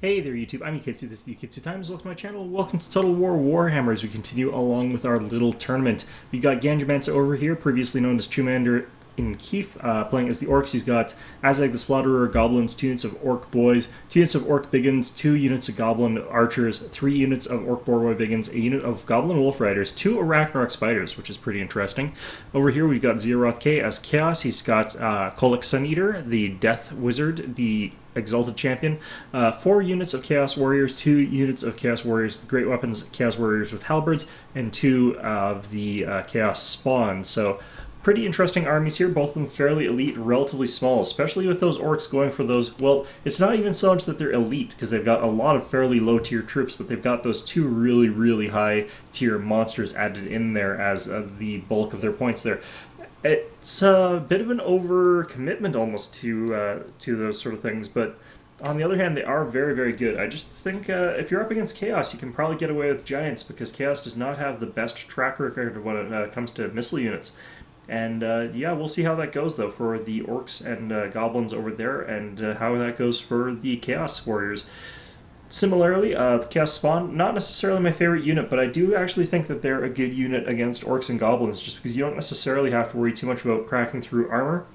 Hey there YouTube, I'm Yukitsu, this is the Yukitsu Times. Welcome to my channel, welcome to Total War Warhammer as we continue along with our little tournament. We got Ganjamancer over here, previously known as Chumander in Keef, playing as the Orcs. He's got Azag the Slaughterer, Goblins, 2 units of Orc Boys, 2 units of Orc Biggins, 2 units of Goblin Archers, 3 units of Orc Boar Boy Biggins, a unit of Goblin Wolf Riders, 2 Arachnarok Spiders, which is pretty interesting. Over here we've got Zearoth K as Chaos. He's got Kolek Sun Eater, the Death Wizard, the Exalted Champion, 4 units of Chaos Warriors, 2 units of Chaos Warriors, Great Weapons, Chaos Warriors with Halberds, and 2 of the Chaos Spawn. So pretty interesting armies here, both of them fairly elite, relatively small, especially with those Orcs going for those, well, it's not even so much that they're elite, because they've got a lot of fairly low tier troops, but they've got those 2 really, really high tier monsters added in there as the bulk of their points there. It's a bit of an overcommitment almost to those sort of things, but on the other hand, they are very, very good. I just think if you're up against Chaos, you can probably get away with Giants, because Chaos does not have the best track record when it comes to missile units. And yeah, we'll see how that goes, though, for the Orcs and Goblins over there, and how that goes for the Chaos Warriors. Similarly, the Chaos Spawn, not necessarily my favorite unit, but I do actually think that they're a good unit against Orcs and Goblins, just because you don't necessarily have to worry too much about cracking through armor.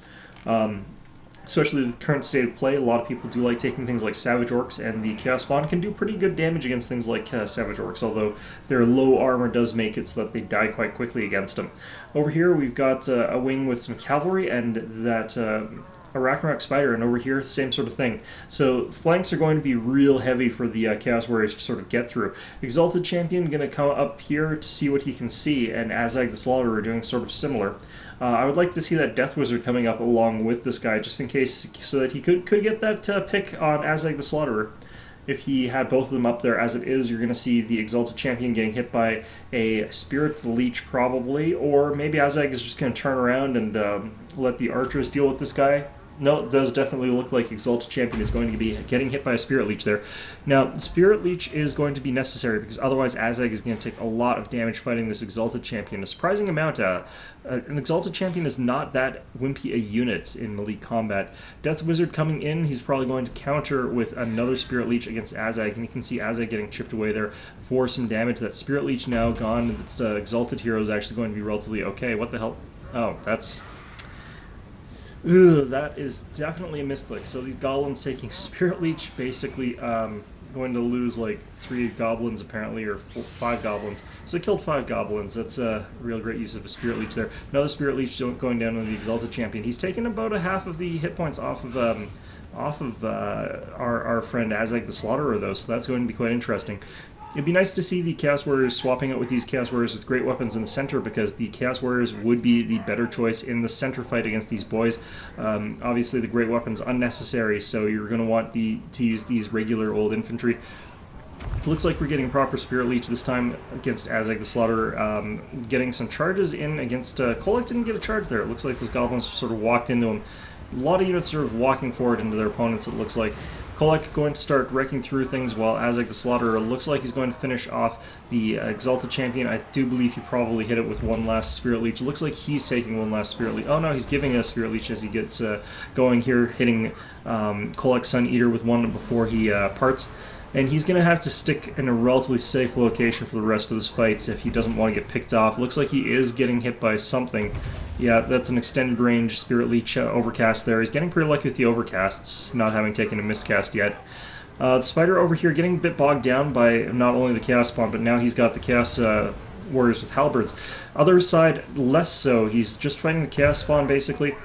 Especially the current state of play, a lot of people do like taking things like Savage Orcs, and the Chaos Spawn can do pretty good damage against things like Savage Orcs, although their low armor does make it so that they die quite quickly against them. Over here we've got a wing with some cavalry and that Arachnarok Spider, and over here, same sort of thing. So flanks are going to be real heavy for the Chaos Warriors to sort of get through. Exalted Champion going to come up here to see what he can see, and Azag the Slaughterer doing sort of similar. I would like to see that Death Wizard coming up along with this guy, just in case, so that he could get that pick on Azag the Slaughterer. If he had both of them up there. As it is, you're going to see the Exalted Champion getting hit by a Spirit Leech probably, or maybe Azag is just going to turn around and let the archers deal with this guy. No, it does definitely look like Exalted Champion is going to be getting hit by a Spirit Leech there. Now, Spirit Leech is going to be necessary, because otherwise Azag is going to take a lot of damage fighting this Exalted Champion. A surprising amount. An Exalted Champion is not that wimpy a unit in melee combat. Death Wizard coming in, he's probably going to counter with another Spirit Leech against Azag, and you can see Azag getting chipped away there for some damage. That Spirit Leech now gone, and its Exalted hero is actually going to be relatively okay. What the hell? Oh, that's... Ugh, that is definitely a misclick. So these goblins taking Spirit Leech, basically going to lose like 3 goblins apparently, or 5 goblins. So they killed 5 goblins. That's a real great use of a Spirit Leech there. Another Spirit Leech going down on the Exalted Champion. He's taken about a half of the hit points off of our friend Azag the Slaughterer, though, so that's going to be quite interesting. It'd be nice to see the Chaos Warriors swapping out with these Chaos Warriors with Great Weapons in the center, because the Chaos Warriors would be the better choice in the center fight against these boys. Obviously, the Great Weapon's unnecessary, so you're going to want to use these regular old infantry. Looks like we're getting proper Spirit Leech this time against Azag the Slaughterer. Getting some charges in against... Kolek didn't get a charge there. It looks like those goblins sort of walked into him. A lot of units sort of walking forward into their opponents, it looks like. Kolek going to start wrecking through things, while Azag the Slaughterer looks like he's going to finish off the Exalted Champion. I do believe he probably hit it with one last Spirit Leech. It looks like he's taking one last Spirit Leech. Oh no, he's giving a Spirit Leech as he gets going here, hitting Kolek Sun Eater with one before he parts. And he's going to have to stick in a relatively safe location for the rest of this fight if he doesn't want to get picked off. Looks like he is getting hit by something. Yeah, that's an extended range Spirit Leech overcast there. He's getting pretty lucky with the overcasts, not having taken a miscast yet. The Spider over here getting a bit bogged down by not only the Chaos Spawn, but now he's got the Chaos Warriors with Halberds. Other side, less so. He's just fighting the Chaos Spawn, basically.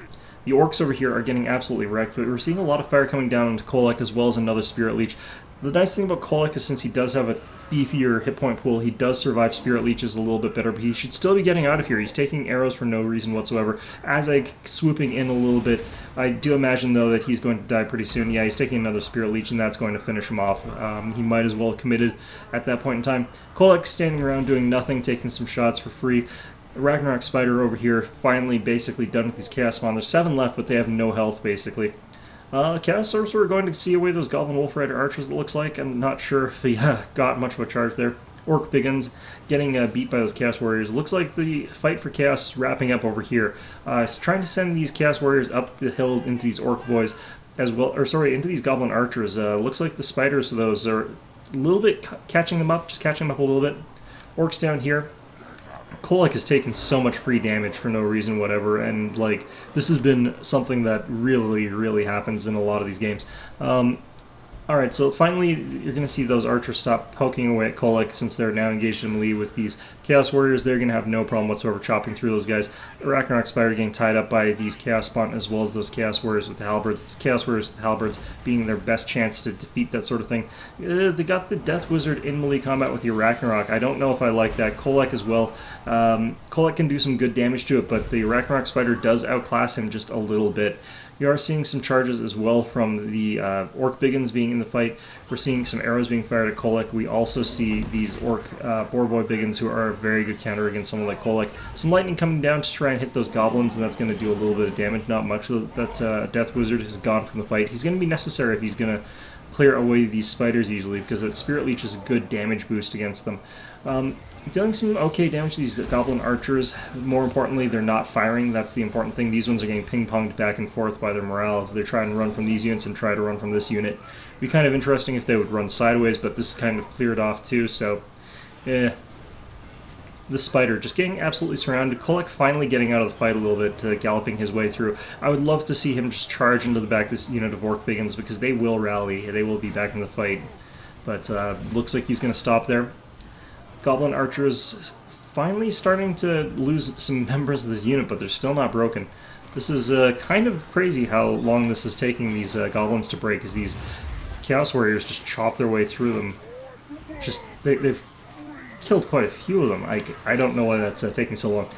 The Orcs over here are getting absolutely wrecked, but we're seeing a lot of fire coming down into Kolek, as well as another Spirit Leech. The nice thing about Kolek is, since he does have a beefier hit point pool, he does survive Spirit Leeches a little bit better, but he should still be getting out of here. He's taking arrows for no reason whatsoever. Azag swooping in a little bit. I do imagine, though, that he's going to die pretty soon. Yeah, he's taking another Spirit Leech, and that's going to finish him off. He might as well have committed at that point in time. Kolek standing around doing nothing, taking some shots for free. Ragnarok Spider over here, finally basically done with these Chaos Spawn. There's 7 left, but they have no health, basically. Chaos Sorcerer going to see away those Goblin Wolf Rider Archers, it looks like. I'm not sure if he got much of a charge there. Orc Biggins getting beat by those Chaos Warriors. Looks like the fight for Chaos is wrapping up over here. Trying to send these Chaos Warriors up the hill into these Orc boys. as well, or sorry, into these goblin archers. Looks like the spiders, those are a little bit catching them up, just catching them up a little bit. Orcs down here. Kolek has taken so much free damage for no reason whatever, and like this has been something that really happens in a lot of these games. Alright, so finally you're going to see those archers stop poking away at Kolek since they're now engaged in melee with these Chaos Warriors. They're going to have no problem whatsoever chopping through those guys. Ragnarok Spider getting tied up by these Chaos Spawn as well as those Chaos Warriors with the Halberds. These Chaos Warriors with the Halberds being their best chance to defeat that sort of thing. They got the Death Wizard in melee combat with your Ragnarok. I don't know if I like that. Kolek as well. Kolek can do some good damage to it, but the Ragnarok Spider does outclass him just a little bit. You are seeing some charges as well from the Orc Biggins being in the fight. We're seeing some arrows being fired at Kolek. We also see these Orc Boar Boy Biggins who are a very good counter against someone like Kolek. Some lightning coming down to try and hit those goblins, and that's going to do a little bit of damage. Not much. That Death Wizard has gone from the fight. He's going to be necessary if he's going to clear away these spiders easily, because that Spirit Leech is a good damage boost against them. Dealing some okay damage to these goblin archers. More importantly, they're not firing. That's the important thing. These ones are getting ping-ponged back and forth by their morale as they're trying to run from these units and try to run from this unit. It'd be kind of interesting if they would run sideways, but this is kind of cleared off too, so the spider just getting absolutely surrounded. Kolek finally getting out of the fight a little bit, galloping his way through. I would love to see him just charge into the back of this unit of Orc Biggins because they will rally. They will be back in the fight. But looks like he's going to stop there. Goblin archers finally starting to lose some members of this unit, but they're still not broken. This is kind of crazy how long this is taking these goblins to break, as these Chaos Warriors just chop their way through them. They've killed quite a few of them. I don't know why that's taking so long.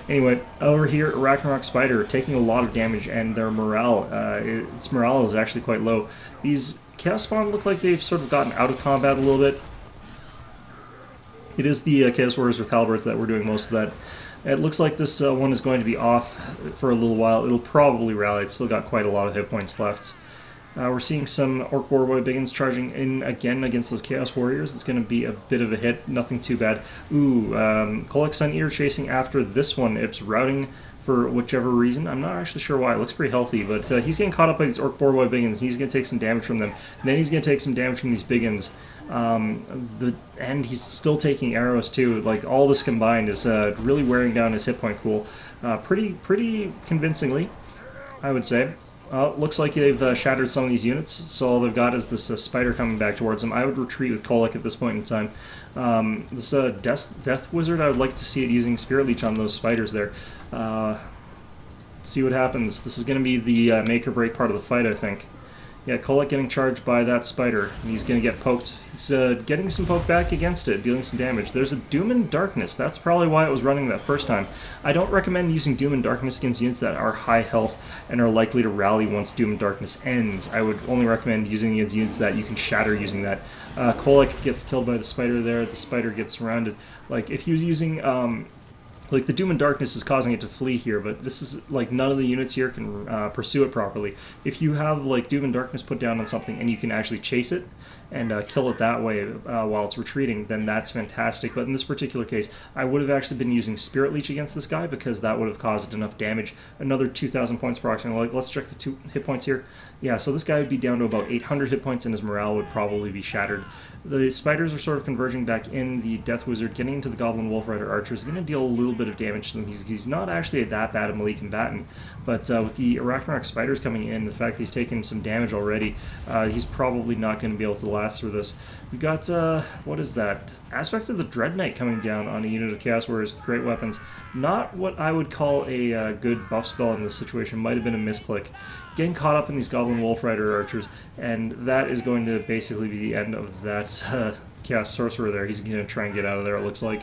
Anyway, over here, Ragnarok Spider taking a lot of damage, and their morale, its morale is actually quite low. These Chaos Spawn look like they've sort of gotten out of combat a little bit. It is the Chaos Warriors with Halberds that we're doing most of that. It looks like this one is going to be off for a little while. It'll probably rally. It's still got quite a lot of hit points left. We're seeing some Orc Boar Boy Biggins charging in again against those Chaos Warriors. It's going to be a bit of a hit. Nothing too bad. Ooh, Kolek Sun Eater chasing after this one. It's routing for whichever reason. I'm not actually sure why. It looks pretty healthy, but he's getting caught up by these Orc Boar Boy Biggins. He's going to take some damage from them. And then he's going to take some damage from these Biggins. And he's still taking arrows too. Like, all this combined is really wearing down his hit point pool pretty convincingly, I would say. Looks like they've shattered some of these units, so all they've got is this spider coming back towards them. I would retreat with Kolek at this point in time. This Death Wizard, I would like to see it using Spirit Leech on those spiders there. See what happens. This is going to be the make or break part of the fight, I think. Yeah, Kolek getting charged by that spider, and he's going to get poked. He's getting some poke back against it, dealing some damage. There's a Doom and Darkness. That's probably why it was running that first time. I don't recommend using Doom and Darkness against units that are high health and are likely to rally once Doom and Darkness ends. I would only recommend using against units that you can shatter using that. Kolek gets killed by the spider there. The spider gets surrounded. Like, if he was using... like, the Doom and Darkness is causing it to flee here, but this is, like, none of the units here can pursue it properly. If you have, like, Doom and Darkness put down on something and you can actually chase it and kill it that way while it's retreating, then that's fantastic. But in this particular case, I would have actually been using Spirit Leech against this guy because that would have caused enough damage. Another 2,000 points approximately. Like, let's check the 2 hit points here. Yeah, so this guy would be down to about 800 hit points and his morale would probably be shattered. The spiders are sort of converging back in. The Death Wizard getting into the Goblin Wolf Rider Archer is going to deal a little bit of damage to them. He's not actually that bad a melee combatant, but with the Arachnarok Spiders coming in, the fact that he's taken some damage already, he's probably not going to be able to last through this. We got, what is that? Aspect of the Dread Knight coming down on a unit of Chaos Warriors with great weapons. Not what I would call a good buff spell in this situation. Might have been a misclick. Getting caught up in these Goblin Wolf Rider Archers, and that is going to basically be the end of that Chaos Sorcerer there. He's going to try and get out of there, it looks like.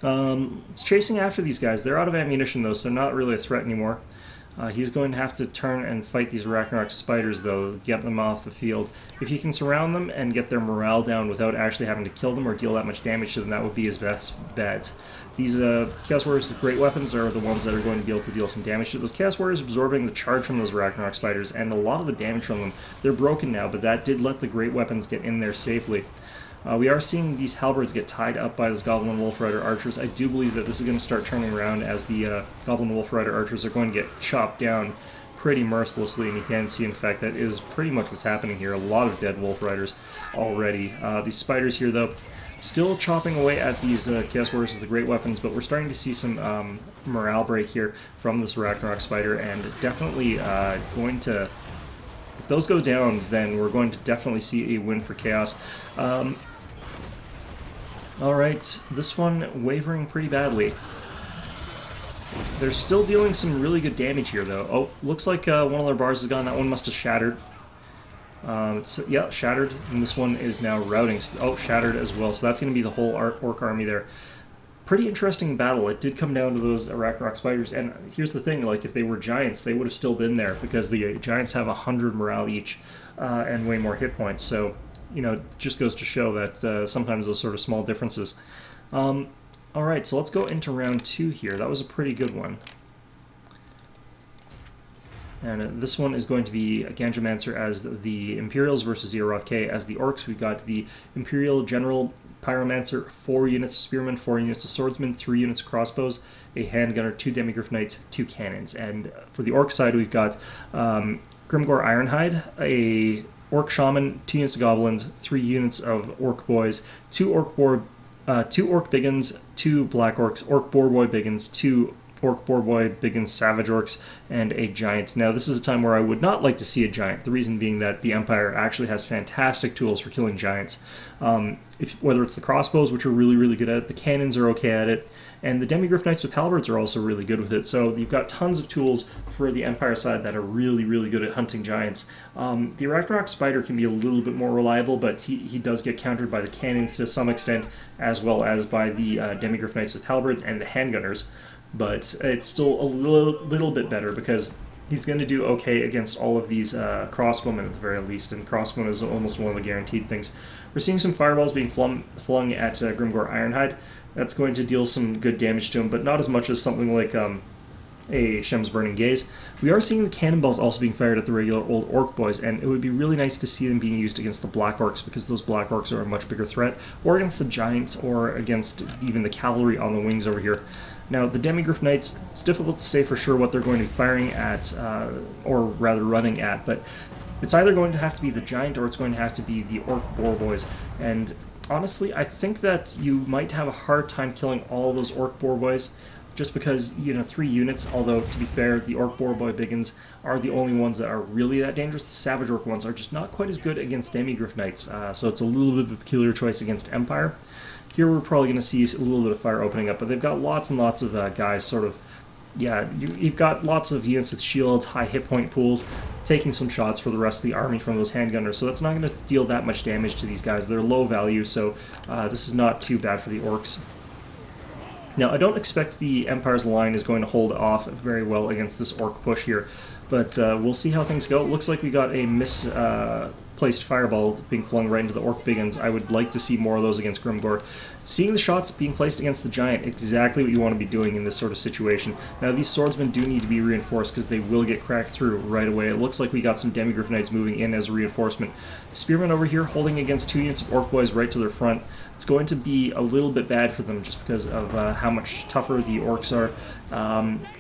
It's chasing after these guys. They're out of ammunition, though, so not really a threat anymore. He's going to have to turn and fight these Ragnarok Spiders, though, get them off the field. If he can surround them and get their morale down without actually having to kill them or deal that much damage to them, that would be his best bet. These Chaos Warriors with great weapons are the ones that are going to be able to deal some damage to those Chaos Warriors, absorbing the charge from those Ragnarok Spiders, and a lot of the damage from them. They're broken now, but that did let the great weapons get in there safely. We are seeing these halberds get tied up by those Goblin Wolf Rider Archers. I do believe that this is going to start turning around as the Goblin Wolf Rider Archers are going to get chopped down pretty mercilessly, and you can see, in fact, that is pretty much what's happening here. A lot of dead wolf riders already. These spiders here, though, still chopping away at these Chaos Warriors with the great weapons, but we're starting to see some morale break here from this Ragnarok spider, and definitely going to... If those go down, then we're going to definitely see a win for Chaos. Alright, this one wavering pretty badly. They're still dealing some really good damage here, though. Oh, looks like one of their bars is gone. That one must have shattered. Yeah, shattered. And this one is now routing. Oh, shattered as well. So that's going to be the whole orc army there. Pretty interesting battle. It did come down to those Ragnarok spiders. And here's the thing, like, if they were giants, they would have still been there, because the giants have 100 morale each and way more hit points. So, you know, it just goes to show that sometimes those sort of small differences. Alright, so let's go into round 2 here. That was a pretty good one. And this one is going to be Ganjamancer as the Imperials versus Zearoth K as the Orcs. We've got the Imperial General Pyromancer, 4 units of Spearmen, 4 units of Swordsmen, 3 units of Crossbows, a Handgunner, 2 demigryph Knights, 2 Cannons. And for the Orc side, we've got Grimgor Ironhide, a Orc Shaman, 2 units of Goblins, 3 units of Orc Boys, 2 Orc Biggins, 2 Black Orcs, Orc Boar Boy Biggins, 2 Orc Boar Boy Biggins Savage Orcs, and a Giant. Now, this is a time where I would not like to see a Giant, the reason being that the Empire actually has fantastic tools for killing Giants. Whether it's the crossbows, which are really, really good at it, the cannons are okay at it, and the demigryph Knights with halberds are also really good with it. So you've got tons of tools for the Empire side that are really, really good at hunting Giants. The Ragnarok Spider can be a little bit more reliable, but he does get countered by the cannons to some extent, as well as by the demigryph Knights with halberds and the handgunners. But it's still a little bit better, because he's going to do okay against all of these crossbowmen at the very least, and crossbowmen is almost one of the guaranteed things. We're seeing some fireballs being flung at Grimgor Ironhide. That's going to deal some good damage to him, but not as much as something like a Shem's Burning Gaze. We are seeing the cannonballs also being fired at the regular old Orc Boys, and it would be really nice to see them being used against the Black Orcs, because those Black Orcs are a much bigger threat, or against the Giants, or against even the cavalry on the wings over here. Now, the demigryph Knights, it's difficult to say for sure what they're going to be firing at, or rather running at, but it's either going to have to be the Giant, or it's going to have to be the Orc Boar Boys. And honestly, I think that you might have a hard time killing all those Orc Boar Boys, just because, you know, 3 units, although, to be fair, the Orc Boar Boy Biggins are the only ones that are really that dangerous. The Savage Orc ones are just not quite as good against demigryph Knights, so it's a little bit of a peculiar choice against Empire. Here we're probably going to see a little bit of fire opening up, but they've got lots and lots of guys sort of, yeah, you've got lots of units with shields, high hit point pools, taking some shots for the rest of the army from those handgunners, so that's not going to deal that much damage to these guys. They're low value, so this is not too bad for the Orcs. Now, I don't expect the Empire's line is going to hold off very well against this Orc push here, but we'll see how things go. It looks like we got a misplaced fireball being flung right into the Orc Biggins. I would like to see more of those against Grimgor. Seeing the shots being placed against the Giant, exactly what you want to be doing in this sort of situation. Now, these swordsmen do need to be reinforced, because they will get cracked through right away. It looks like we got some demigryph Knights moving in as a reinforcement. Spearmen over here holding against 2 units of Orc Boys right to their front. It's going to be a little bit bad for them, just because of how much tougher the Orcs are,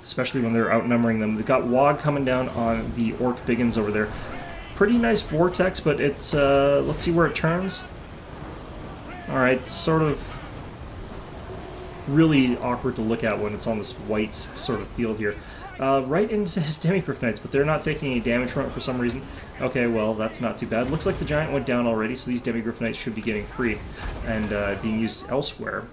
especially when they're outnumbering them. They've got Wog coming down on the Orc Biggins over there. Pretty nice vortex, but it's, let's see where it turns. Alright, sort of really awkward to look at when it's on this white sort of field here. Right into his demigryph Knights, but they're not taking any damage from it for some reason. Okay, well, that's not too bad. Looks like the Giant went down already, so these demigryph Knights should be getting free and being used elsewhere.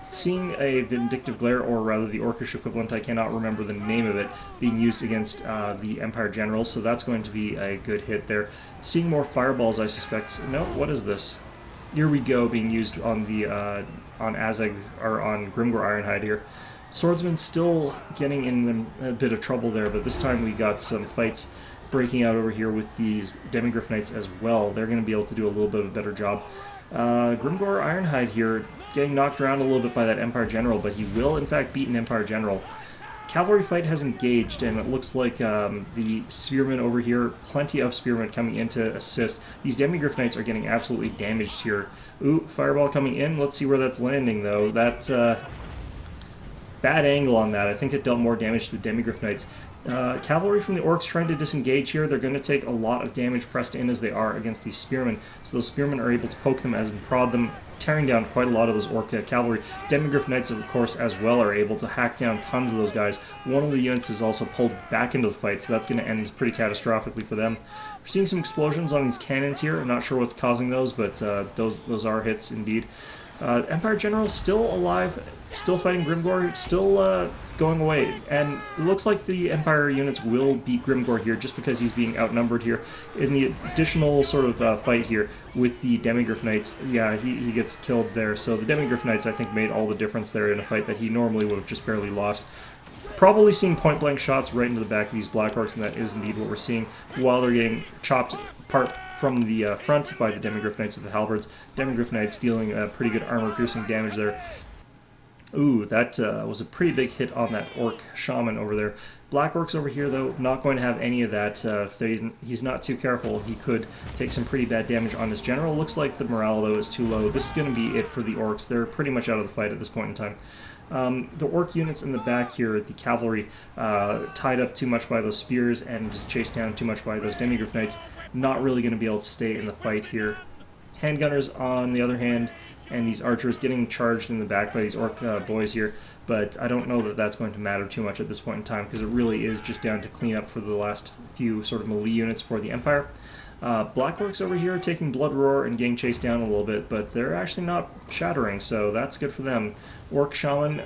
Seeing a Vindictive Glare, or rather the Orcish equivalent, I cannot remember the name of it, being used against the Empire Generals, so that's going to be a good hit there. Seeing more fireballs, I suspect. No, what is this? Here we go, being used on the on Azeg, or on Grimgor Ironhide here. Swordsman still getting in a bit of trouble there, but this time we got some fights breaking out over here with these demigryph Knights as well. They're going to be able to do a little bit of a better job. Grimgor Ironhide here getting knocked around a little bit by that Empire General, but he will in fact beat an Empire General. Cavalry fight has engaged, and it looks like the Spearmen over here, plenty of Spearmen coming in to assist. These demigryph Knights are getting absolutely damaged here. Ooh, fireball coming in. Let's see where that's landing, though. That bad angle on that. I think it dealt more damage to the demigryph knights. Cavalry from the orcs trying to disengage here. They're going to take a lot of damage pressed in as they are against these spearmen. So those spearmen are able to poke them as and prod them, tearing down quite a lot of those orc cavalry. Demigryph knights, of course, as well, are able to hack down tons of those guys. One of the units is also pulled back into the fight, so that's going to end pretty catastrophically for them. We're seeing some explosions on these cannons here. I'm not sure what's causing those, but those are hits indeed. Empire General still alive, still fighting Grimgor, still going away, and it looks like the Empire units will beat Grimgor here just because he's being outnumbered here. In the additional sort of fight here with the demigryph knights, yeah, he gets killed there, so the demigryph knights I think made all the difference there in a fight that he normally would have just barely lost. Probably seeing point-blank shots right into the back of these Black Orcs, and that is indeed what we're seeing while they're getting chopped apart from the front by the demigryph knights with the halberds. Demigryph knights dealing pretty good armor-piercing damage there. Ooh, that was a pretty big hit on that orc shaman over there. Black Orcs over here, though, not going to have any of that. If he's not too careful, he could take some pretty bad damage on his general. Looks like the morale, though, is too low. This is going to be it for the orcs. They're pretty much out of the fight at this point in time. The orc units in the back here, the cavalry, tied up too much by those spears and just chased down too much by those demigryph knights, not really going to be able to stay in the fight here. Handgunners, on the other hand, and these archers getting charged in the back by these orc boys here, but I don't know that that's going to matter too much at this point in time because it really is just down to clean up for the last few sort of melee units for the Empire. Black Orcs over here are taking Blood Roar and getting chased down a little bit, but they're actually not shattering, so that's good for them. Orc Shaman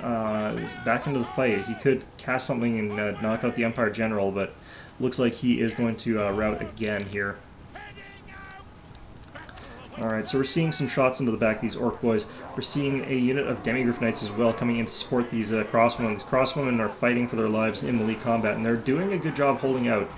back into the fight. He could cast something and knock out the Empire General, but looks like he is going to rout again here. Alright, so we're seeing some shots into the back of these orc boys. We're seeing a unit of demigryph knights as well coming in to support these crossbowmen. These crossbowmen are fighting for their lives in melee combat, and they're doing a good job holding out.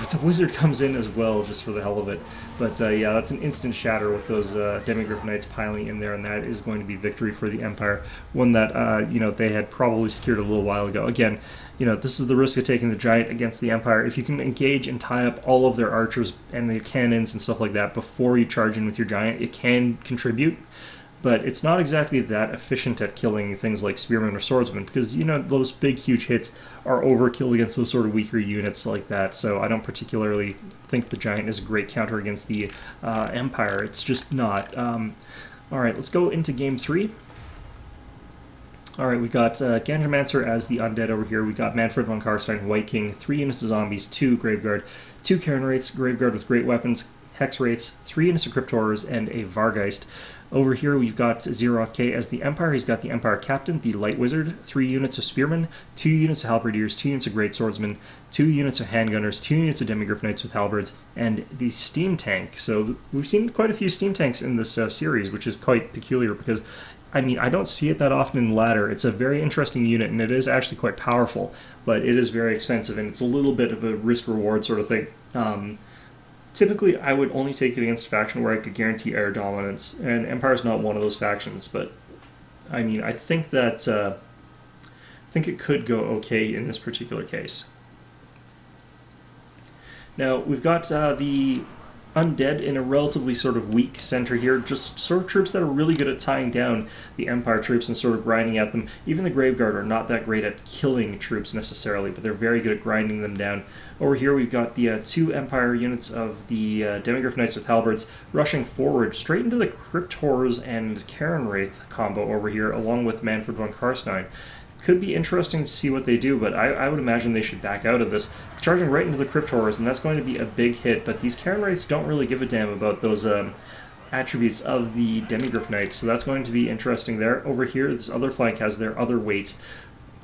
The wizard comes in as well, just for the hell of it. But yeah, that's an instant shatter with those demigryph knights piling in there, and that is going to be victory for the Empire. One that, you know, they had probably secured a little while ago. Again, you know, this is the risk of taking the giant against the Empire. If you can engage and tie up all of their archers and their cannons and stuff like that before you charge in with your giant, it can contribute. But it's not exactly that efficient at killing things like spearmen or swordsmen, because, you know, those big, huge hits are overkill against those sort of weaker units like that, so I don't particularly think the giant is a great counter against the Empire. It's just not. Alright, let's go into Game 3. Alright, we got Ganjamancer as the undead over here. We got Manfred von Karstein, White King, 3 units of zombies, 2 Graveguard, 2 Karen Wraiths, Graveguard with great weapons, Hex Wraiths, 3 units of Crypt Horrors, and a Vargeist. Over here we've got Zearoth K as the Empire. He's got the Empire Captain, the Light Wizard, 3 units of Spearmen, 2 units of Halberdiers, 2 units of Great Swordsmen, 2 units of Handgunners, 2 units of Demigryph Knights with Halberds, and the Steam Tank. So we've seen quite a few Steam Tanks in this series, which is quite peculiar because, I mean, I don't see it that often in ladder. It's a very interesting unit, and it is actually quite powerful, but it is very expensive, and it's a little bit of a risk-reward sort of thing. Typically, I would only take it against a faction where I could guarantee air dominance, and Empire's not one of those factions, but, I mean, I think that, I think it could go okay in this particular case. Now, we've got the undead in a relatively sort of weak center here, just sort of troops that are really good at tying down the Empire troops and sort of grinding at them. Even the Graveguard are not that great at killing troops necessarily, but they're very good at grinding them down. Over here we've got the 2 Empire units of the Demigryph Knights with Halberds rushing forward straight into the Crypt Horrors and Karen Wraith combo over here, along with Manfred von Karstein. Could be interesting to see what they do, but I would imagine they should back out of this. Charging right into the Crypt Horrors, and that's going to be a big hit, but these Karen Wraiths don't really give a damn about those attributes of the Demigryph Knights, so that's going to be interesting there. Over here, this other flank has their other weight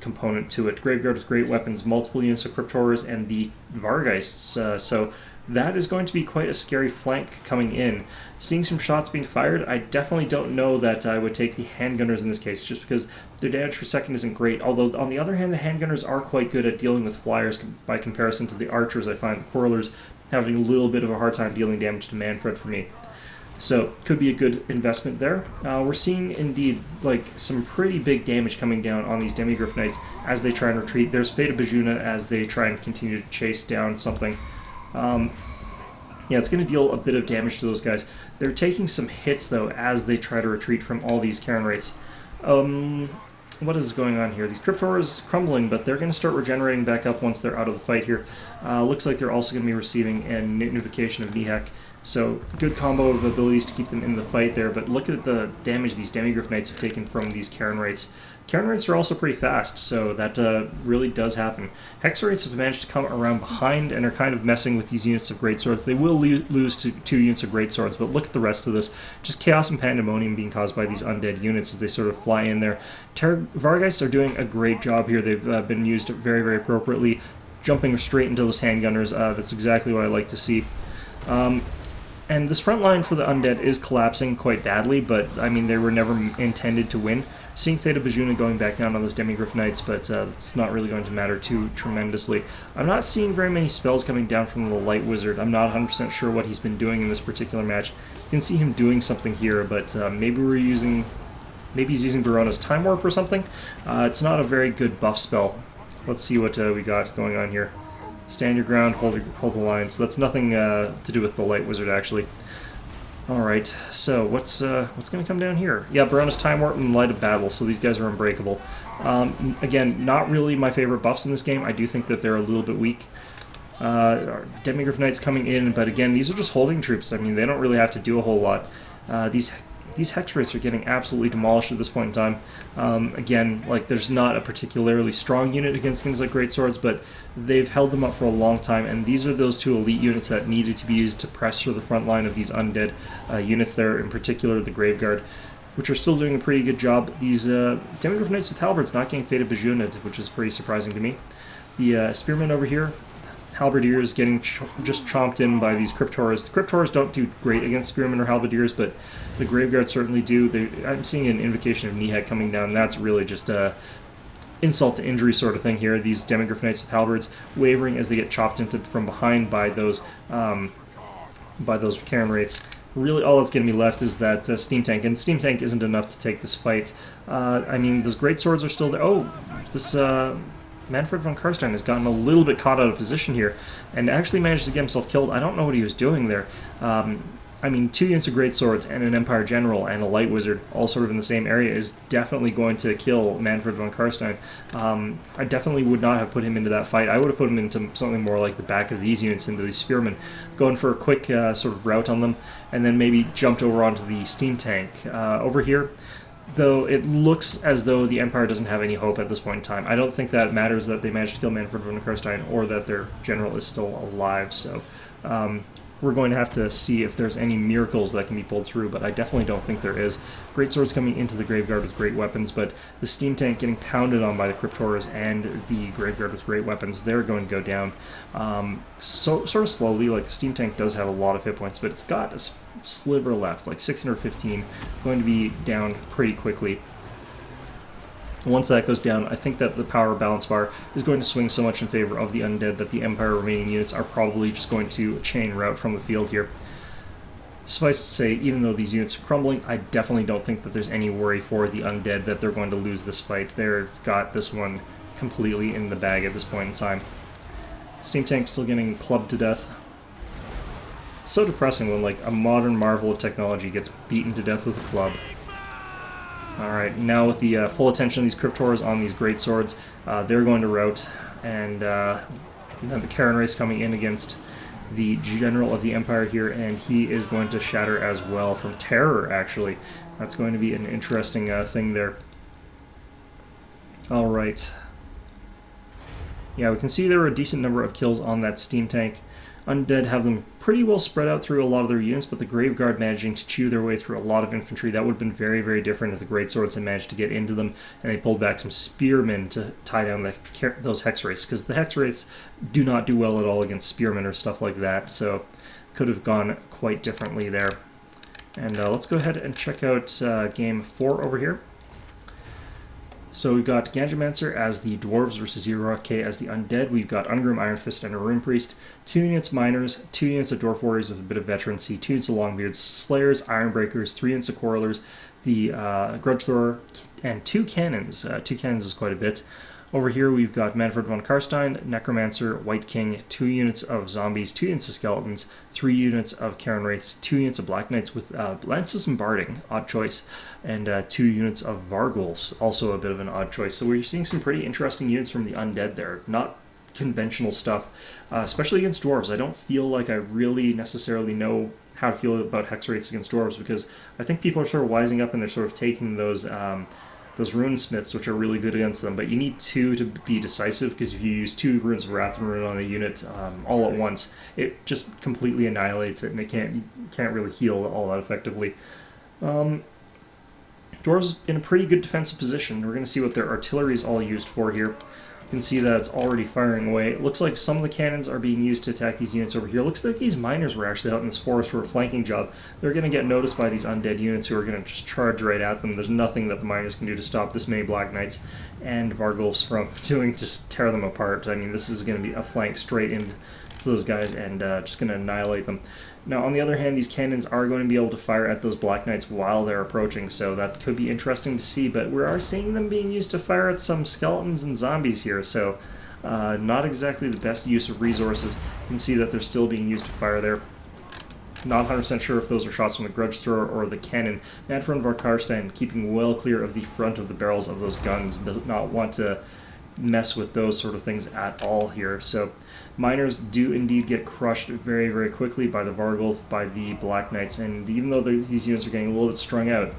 component to it. Graveguard with great weapons, multiple units of Crypt Horrors, and the Vargeists, so that is going to be quite a scary flank coming in. Seeing some shots being fired, I definitely don't know that I would take the handgunners in this case, just because their damage per second isn't great. Although, on the other hand, the handgunners are quite good at dealing with flyers by comparison to the archers. I find the Quarrelers having a little bit of a hard time dealing damage to Manfred for me. So, could be a good investment there. We're seeing, indeed, like, some pretty big damage coming down on these Demigryph Knights as they try and retreat. There's Fate of Bajuna as they try and continue to chase down something. Yeah, it's going to deal a bit of damage to those guys. They're taking some hits, though, as they try to retreat from all these Karen Wraiths. One what is going on here? These Cryptors crumbling, but they're going to start regenerating back up once they're out of the fight here. Looks like they're also going to be receiving an Invocation of Nihek. So good combo of abilities to keep them in the fight there, but look at the damage these demigryph knights have taken from these Cairn Wraiths. Cairn Wraiths are also pretty fast, so that really does happen. Hex Wraiths have managed to come around behind and are kind of messing with these units of greatswords. They will lose to 2 units of greatswords, but look at the rest of this. Just chaos and pandemonium being caused by these undead units as they sort of fly in there. Vargheists are doing a great job here. They've been used very, very appropriately, jumping straight into those handgunners. That's exactly what I like to see. And this front line for the undead is collapsing quite badly, but I mean, they were never intended to win. Seeing Fate of Bajuna going back down on those demigryph knights, but it's not really going to matter too tremendously. I'm not seeing very many spells coming down from the Light Wizard. I'm not 100% sure what he's been doing in this particular match. You can see him doing something here, but maybe he's using Barona's Time Warp or something. It's not a very good buff spell. Let's see what we got going on here. Stand your ground, hold the line. So that's nothing to do with the Light Wizard, actually. Alright, so what's going to come down here? Yeah, Barona's Time Warp and Light of Battle, so these guys are unbreakable. Again, not really my favorite buffs in this game. I do think that they're a little bit weak. Demigryph Knights coming in, but again, these are just holding troops. I mean, they don't really have to do a whole lot. These Hex Wraiths are getting absolutely demolished at this point in time. Again, like, there's not a particularly strong unit against things like greatswords, but they've held them up for a long time, and these are those 2 elite units that needed to be used to press through the front line of these undead units there, in particular the Graveguard, which are still doing a pretty good job. These Demigryph Knights with Halberds not getting Fate of Bajuna, which is pretty surprising to me. The Spearmen over here, Halberdiers getting just chomped in by these Cryptors. The Cryptors don't do great against Spearmen or Halberdiers, but the Graveguard certainly do. I'm seeing an Invocation of Nihek coming down, and that's really just a insult to injury sort of thing here. These Demigryph Knights with Halberds wavering as they get chopped into from behind by those Cairn Wraiths. Really, all that's going to be left is that Steam Tank, and Steam Tank isn't enough to take this fight. I mean, those great swords are still there. Oh, this Manfred von Karstein has gotten a little bit caught out of position here and actually managed to get himself killed. I don't know what he was doing there. I mean, 2 units of great swords and an Empire General and a Light Wizard all sort of in the same area is definitely going to kill Manfred von Karstein. I definitely would not have put him into that fight. I would have put him into something more like the back of these units, into these Spearmen, going for a quick sort of rout on them, and then maybe jumped over onto the Steam Tank. Over here, though, it looks as though the Empire doesn't have any hope at this point in time. I don't think that matters that they managed to kill Manfred von Karstein or that their general is still alive, so we're going to have to see if there's any miracles that can be pulled through, but I definitely don't think there is. Great swords coming into the Graveguard with great weapons, but the Steam Tank getting pounded on by the Cryptors and the Graveguard with great weapons, they're going to go down sort of slowly. Like, the Steam Tank does have a lot of hit points, but it's got a sliver left, like 615, going to be down pretty quickly. Once that goes down, I think that the power balance bar is going to swing so much in favor of the undead that the Empire remaining units are probably just going to chain route from the field here. Suffice to say, even though these units are crumbling, I definitely don't think that there's any worry for the undead that they're going to lose this fight. They've got this one completely in the bag at this point in time. Steam Tank still getting clubbed to death. So depressing when, like, a modern marvel of technology gets beaten to death with a club. Alright, now with the full attention of these Cryptors on these great swords, they're going to rout, and then the Cairn Wraiths coming in against the General of the Empire here, and he is going to shatter as well from terror, actually. That's going to be an interesting thing there. Alright. Yeah, we can see there were a decent number of kills on that Steam Tank. Undead have them pretty well spread out through a lot of their units, but the Graveguard managing to chew their way through a lot of infantry. That would have been very, very different if the Greatswords had managed to get into them and they pulled back some Spearmen to tie down those Hex Wraiths, because the Hex Wraiths do not do well at all against Spearmen or stuff like that, so could have gone quite differently there. And let's go ahead and check out Game 4 over here. So we've got Ganjamancer as the Dwarves versus Zearoth as the Undead. We've got Ungrim, Iron Fist, and a Rune Priest. 2 units Miners, 2 units of Dwarf Warriors with a bit of veterancy, 2 units of Longbeards, Slayers, Ironbreakers, 3 units of Quarrelers, the Grudge Thrower, and 2 Cannons. 2 Cannons is quite a bit. Over here we've got Manfred von Karstein, Necromancer, White King, 2 units of zombies, 2 units of skeletons, 3 units of Karen Wraiths, 2 units of Black Knights with Lances and Barding, odd choice, and 2 units of Vargulfs, also a bit of an odd choice. So we're seeing some pretty interesting units from the undead there. Not conventional stuff, especially against dwarves. I don't feel like I really necessarily know how to feel about hex rates against dwarves, because I think people are sort of wising up and they're sort of taking those rune smiths, which are really good against them, but you need 2 to be decisive, because if you use 2 runes of wrath and rune on a unit all at once, it just completely annihilates it, and it can't really heal all that effectively. Dwarves in a pretty good defensive position. We're going to see what their artillery is all used for here. You can see that it's already firing away. It looks like some of the cannons are being used to attack these units over here. It looks like these miners were actually out in this forest for a flanking job. They're going to get noticed by these undead units who are going to just charge right at them. There's nothing that the miners can do to stop this many Black Knights and Vargulfs from doing, just tear them apart. I mean, this is going to be a flank straight into those guys and just going to annihilate them. Now, on the other hand, these cannons are going to be able to fire at those Black Knights while they're approaching, so that could be interesting to see, but we are seeing them being used to fire at some skeletons and zombies here, so not exactly the best use of resources. You can see that they're still being used to fire there. Not 100% sure if those are shots from the Grudge Thrower or the cannon. Manfred von Karstein keeping well clear of the front of the barrels of those guns, does not want to mess with those sort of things at all here. So miners do indeed get crushed very, very quickly by the Vargulf, by the Black Knights, and even though these units are getting a little bit strung out,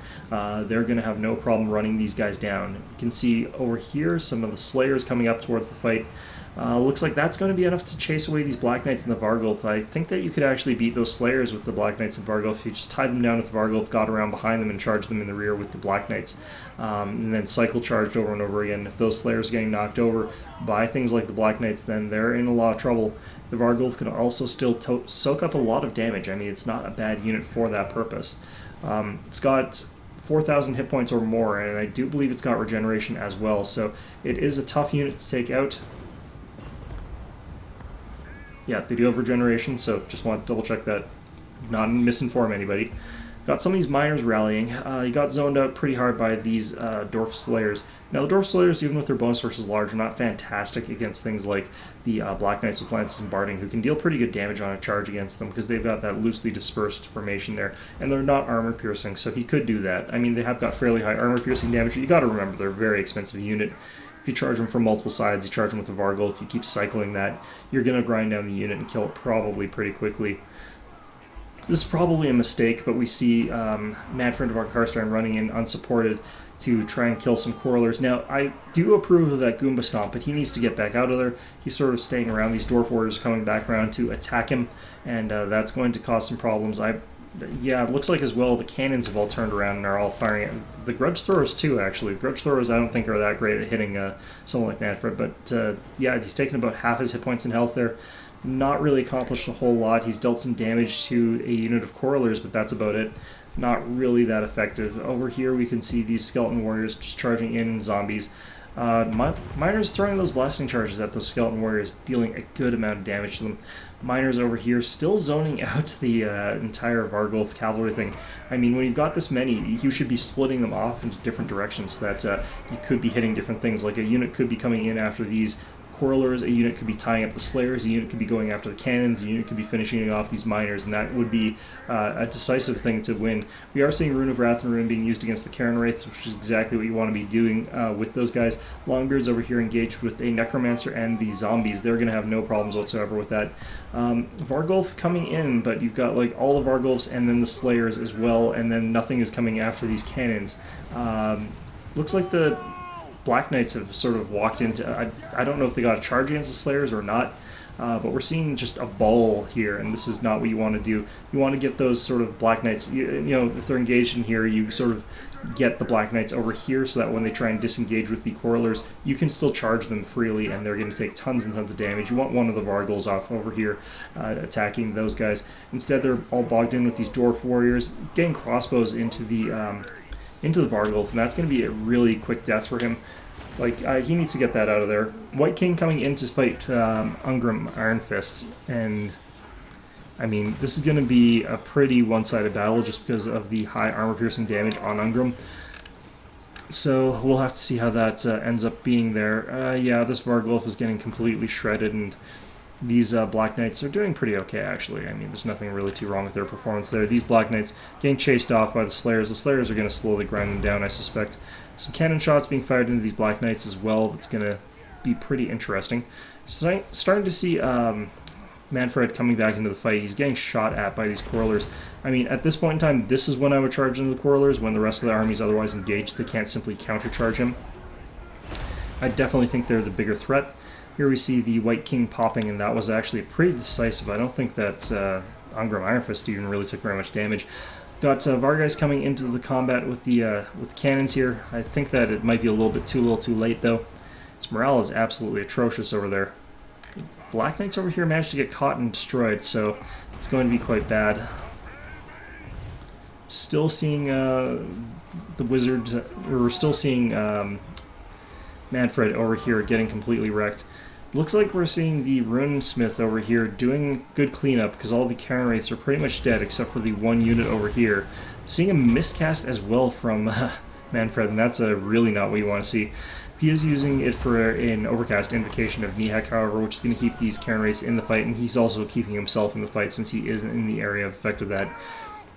they're going to have no problem running these guys down. You can see over here some of the Slayers coming up towards the fight. Looks like that's going to be enough to chase away these Black Knights and the Vargulf. I think that you could actually beat those Slayers with the Black Knights and Vargulf if you just tied them down with the Vargulf, got around behind them, and charged them in the rear with the Black Knights. And then cycle charged over and over again. If those Slayers are getting knocked over by things like the Black Knights, then they're in a lot of trouble. The Vargulf can also still soak up a lot of damage. I mean, it's not a bad unit for that purpose. It's got 4,000 hit points or more, and I do believe it's got regeneration as well, so it is a tough unit to take out. Yeah, they do have regeneration, so just want to double check that, not misinform anybody. Got some of these miners rallying. You got zoned out pretty hard by these Dwarf Slayers. Now, the Dwarf Slayers, even with their bonus versus large, are not fantastic against things like the Black Knights with Lances and Barding, who can deal pretty good damage on a charge against them, because they've got that loosely dispersed formation there, and they're not armor-piercing, so he could do that. I mean, they have got fairly high armor-piercing damage, but you got to remember they're a very expensive unit. If you charge them from multiple sides, you charge them with the Vargulf, if you keep cycling that, you're going to grind down the unit and kill it probably pretty quickly. This is probably a mistake, but we see Manfred von Karstein running in unsupported to try and kill some Quarrelers. Now, I do approve of that Goomba Stomp, but he needs to get back out of there. He's sort of staying around. These Dwarf Warriors are coming back around to attack him, and that's going to cause some problems. Yeah, it looks like as well the cannons have all turned around and are all firing at the Grudge Throwers too, actually. Grudge Throwers I don't think are that great at hitting someone like Manfred, but yeah, he's taken about half his hit points in health there. Not really accomplished a whole lot. He's dealt some damage to a unit of Quarrelers, but that's about it. Not really that effective. Over here we can see these Skeleton Warriors just charging in zombies. Miners throwing those blasting charges at those Skeleton Warriors, dealing a good amount of damage to them. Miners over here still zoning out the entire Vargulf cavalry thing. I mean, when you've got this many, you should be splitting them off into different directions so that you could be hitting different things. Like a unit could be coming in after these Quarrelers, a unit could be tying up the Slayers, a unit could be going after the cannons, a unit could be finishing off these miners, and that would be a decisive thing to win. We are seeing Rune of Wrath and Rune being used against the Karen Wraiths, which is exactly what you want to be doing with those guys. Longbeard's over here engaged with a Necromancer and the zombies. They're going to have no problems whatsoever with that. Vargulf coming in, but you've got like all the Vargulfs and then the Slayers as well, and then nothing is coming after these cannons. Looks like the Black Knights have sort of walked into... I don't know if they got a charge against the Slayers or not, but we're seeing just a ball here, and this is not what you want to do. You want to get those sort of Black Knights... You know, if they're engaged in here, you sort of get the Black Knights over here so that when they try and disengage with the Quarrelers, you can still charge them freely, and they're going to take tons and tons of damage. You want one of the Vargulfs off over here attacking those guys. Instead, they're all bogged in with these Dwarf Warriors, getting crossbows into the Vargulf, and that's going to be a really quick death for him. Like, he needs to get that out of there. White King coming in to fight Ungrim Iron Fist, and I mean, this is going to be a pretty one-sided battle just because of the high armor-piercing damage on Ungrim. So we'll have to see how that ends up being there. Yeah, this Vargolf is getting completely shredded, and these Black Knights are doing pretty okay, actually. I mean, there's nothing really too wrong with their performance there. These Black Knights getting chased off by the Slayers. The Slayers are going to slowly grind them down, I suspect. Some cannon shots being fired into these Black Knights as well. That's going to be pretty interesting. Starting to see Manfred coming back into the fight. He's getting shot at by these Quarrelers. I mean, at this point in time, this is when I would charge into the Quarrelers, when the rest of the army is otherwise engaged. They can't simply countercharge him. I definitely think they're the bigger threat. Here we see the White King popping, and that was actually pretty decisive. I don't think that Angrim Ironfist even really took very much damage. Got Vargas coming into the combat with the cannons here. I think that it might be a little too late, though. His morale is absolutely atrocious over there. Black Knights over here managed to get caught and destroyed, so it's going to be quite bad. Still seeing the wizard, we're still seeing Manfred over here getting completely wrecked. Looks like we're seeing the Runesmith over here doing good cleanup because all the Karen Wraiths are pretty much dead except for the one unit over here. Seeing a miscast as well from Manfred, and that's really not what you want to see. He is using it for an Overcast Invocation of Nihek, however, which is going to keep these Karen Wraiths in the fight, and he's also keeping himself in the fight since he is in the area of effect of that.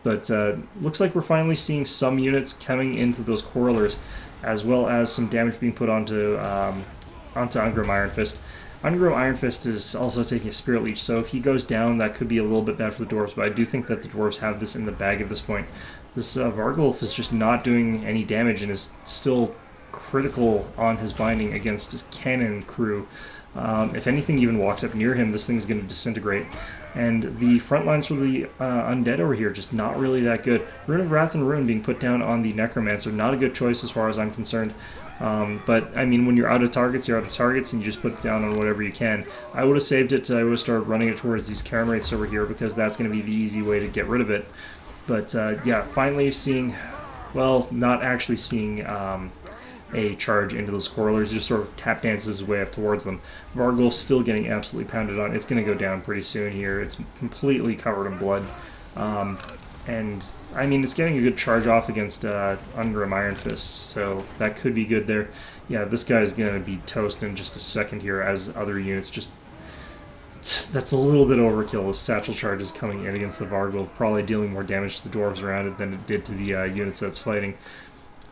But looks like we're finally seeing some units coming into those Quarrelers, as well as some damage being put onto Angrim Ironfist. Angrim Ironfist is also taking a Spirit Leech, so if he goes down, that could be a little bit bad for the Dwarves, but I do think that the Dwarves have this in the bag at this point. This Vargolf is just not doing any damage and is still critical on his binding against his cannon crew. If anything even walks up near him, this thing's going to disintegrate. And the front lines for the undead over here, just not really that good. Rune of Wrath and Rune being put down on the Necromancer, not a good choice as far as I'm concerned. But, I mean, when you're out of targets, you're out of targets, and you just put it down on whatever you can. I would have saved it, I would have started running it towards these Karen Wraiths over here, because that's going to be the easy way to get rid of it. But, yeah, finally seeing, well, not actually seeing a charge into those Quarrelers, just sort of tap dances his way up towards them. Vargolf's still getting absolutely pounded on. It's going to go down pretty soon here. It's completely covered in blood. And, I mean, it's getting a good charge off against Angrim Ironfist, so that could be good there. Yeah, this guy's going to be toast in just a second here as other units just... That's a little bit overkill. The satchel charge is coming in against the Vargolf, probably dealing more damage to the dwarves around it than it did to the units that's fighting.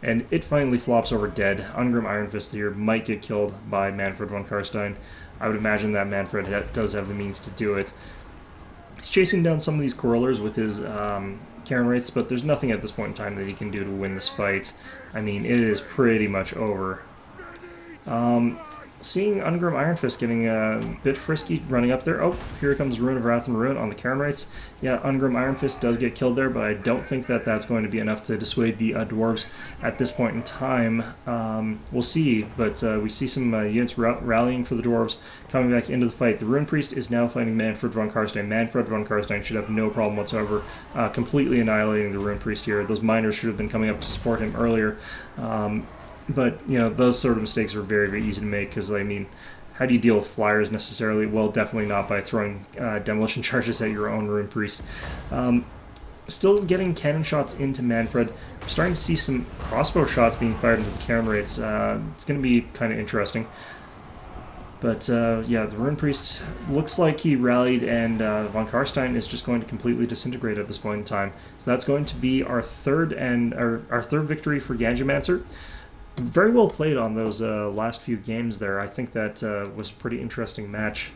And it finally flops over dead. Angrim Ironfist here might get killed by Manfred von Karstein. I would imagine that Manfred does have the means to do it. He's chasing down some of these Quarrelers with his Karen Wraiths, but there's nothing at this point in time that he can do to win this fight. I mean, it is pretty much over. Seeing Angrim Ironfist getting a bit frisky running up there. Oh, here comes Rune of Wrath and Rune on the Karen Wraiths. Yeah, Angrim Ironfist does get killed there, but I don't think that that's going to be enough to dissuade the dwarves at this point in time. We'll see, but we see some units rallying for the dwarves coming back into the fight. The Rune Priest is now fighting Manfred von Karstein. Manfred von Karstein should have no problem whatsoever completely annihilating the Rune Priest here. Those miners should have been coming up to support him earlier. But, you know, those sort of mistakes are very, very easy to make because, I mean, how do you deal with flyers necessarily? Well, definitely not by throwing demolition charges at your own Rune Priest. Still getting cannon shots into Manfred. We're starting to see some crossbow shots being fired into the Karen Wraiths. It's going to be kind of interesting. But, yeah, the Rune Priest looks like he rallied, and von Karstein is just going to completely disintegrate at this point in time. So that's going to be our third victory for Ganjamancer. Very well played on those last few games there. I think that was a pretty interesting match.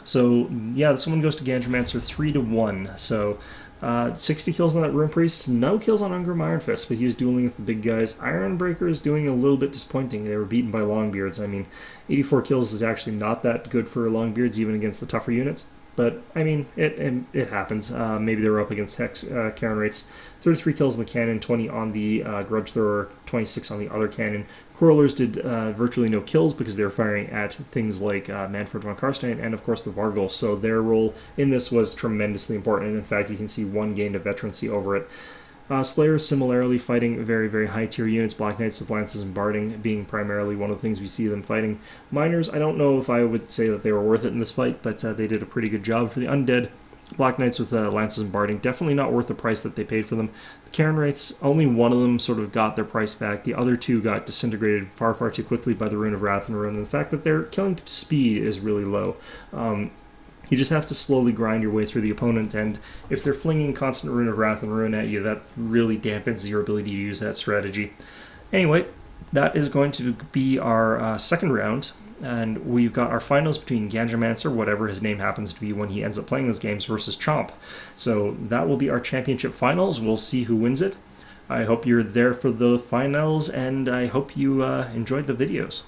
So, yeah, this one goes to Ganjamancer 3-1. So, 60 kills on that Rune Priest, no kills on Angrim Ironfist, but he was dueling with the big guys. Ironbreaker is doing a little bit disappointing. They were beaten by Longbeards. I mean, 84 kills is actually not that good for Longbeards, even against the tougher units. But, I mean, it happens. Maybe they were up against Karen Wraiths. 33 kills on the cannon, 20 on the Grudge Thrower, 26 on the other cannon. Quarrelers did virtually no kills because they were firing at things like Manfred von Karstein and, of course, the Vargolf. So their role in this was tremendously important. And, in fact, you can see one gained a veterancy over it. Slayers similarly fighting very, very high tier units, Black Knights with lances and barding being primarily one of the things we see them fighting. Miners, I don't know if I would say that they were worth it in this fight, but they did a pretty good job. For the undead, Black Knights with lances and barding, definitely not worth the price that they paid for them. The Karen Wraiths, only one of them sort of got their price back. The other two got disintegrated far, far too quickly by the Rune of Wrath and Ruin, and the fact that their killing speed is really low. You just have to slowly grind your way through the opponent, and if they're flinging constant Rune of Wrath and Ruin at you, that really dampens your ability to use that strategy. Anyway, that is going to be our second round. And we've got our finals between Ganjamancer, whatever his name happens to be when he ends up playing those games, versus Chomp. So that will be our championship finals. We'll see who wins it. I hope you're there for the finals, and I hope you enjoyed the videos.